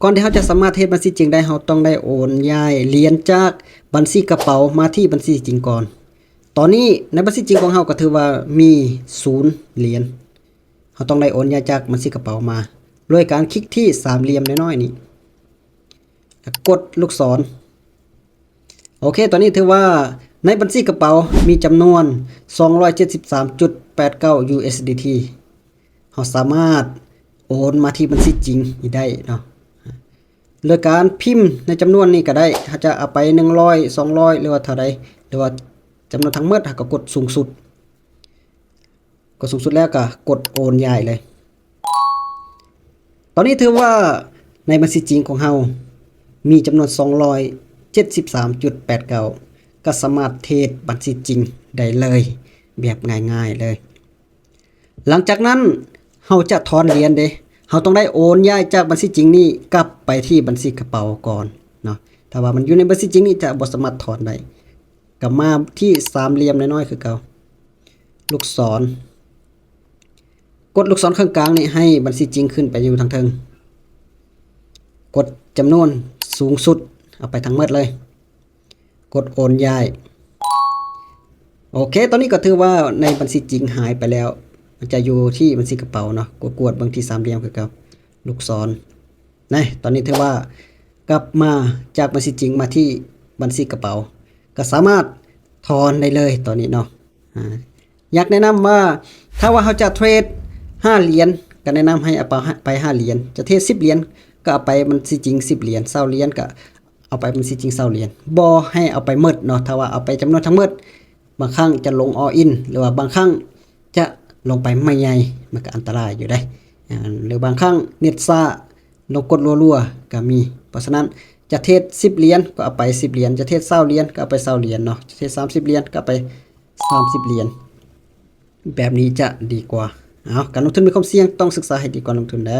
ก่อนที่เราจะสามารถเฮ็ดบัญชีจริงได้เราต้องได้โอนย้ายเหรียญจากบัญชีกระเป๋ามาที่บัญชีจริงก่อนตอนนี้ในบัญชีจริงของเราก็ถือว่ามี0เหรียญเราต้องได้โอนย้ายจากบัญชีกระเป๋ามาด้วยการคลิกที่สามเหลี่ยมน้อยๆนี่กดลูกศรโอเคตอนนี้ถือว่าในบัญชีกระเป๋ามีจำนวน 273.89 USDT เราสามารถโอนมาที่บัญชีจริงได้เนาะโดยการพิมพ์ในจำนวนนี้ก็ได้ถ้าจะเอาไป100 200หรือว่าเท่าใดหรือว่าจำนวนทั้งหมดก็กดสูงสุดแล้วก็กดโอนย้ายเลยตอนนี้ถือว่าในบัญชีจริงของเรามีจำนวน 273.89 ก็สามารถเทรดบัญชีจริงได้เลยแบบง่ายๆเลยหลังจากนั้นเราจะถอนเหรียญเราต้องได้โอนย้ายจากบัญชีจริงนี้กลับไปที่บัญชีกระเป๋าก่อนเนาะถ้าว่ามันอยู่ในบัญชีจริงนี้จะบ่สามารถถอนได้กลับมาที่สามเหลี่ยมน้อยๆคือเก่าลูกศรกดลูกศรข้างกลางนี่ให้บัญชีจริงขึ้นไปอยู่ทางเทิงกดจำนวนสูงสุดเอาไปทั้งหมดเลยกดโอนย้ายโอเคตอนนี้ก็ถือว่าในบัญชีจริงหายไปแล้วมันจะอยู่ที่บัญชีกระเป๋าเนาะกดบางทีสามเหลี่ยมคือเก่าลูกศรนี่ตอนนี้ถือว่ากลับมาจากบัญชีจริงมาที่บัญชีกระเป๋าก็สามารถถอนได้เลยตอนนี้เนาะอยากแนะนำว่าถ้าว่าเขาจะเทรด5เหรียญก็แนะนำให้เอาไป5เหรียญจะเทรด10เหรียญก็เอาไปบัญชีจริง10เหรียญ20เหรียญก็เอาไปบัญชีจริง20เหรียญบ่ให้เอาไปหมดเนาะถ้าว่าเอาไปจำนวนทั้งหมดบางครั้งจะลง all in หรือว่าบางครั้งจะลงไปไม่ใหญ่มันก็อันตรายอยู่ได้หรือบางครั้งเน็ตซ่าลงกดรัวๆก็มีเพราะฉะนั้นจะเทรด10เหรียญก็เอาไป10เหรียญจะเทรด20เหรียญก็เอาไป20เหรียญเนาะจะเทรด30เหรียญก็เอาไป30เหรียญแบบนี้จะดีกว่าการลงทุนมีความเสี่ยงต้องศึกษาให้ดีก่อนลงทุนนะ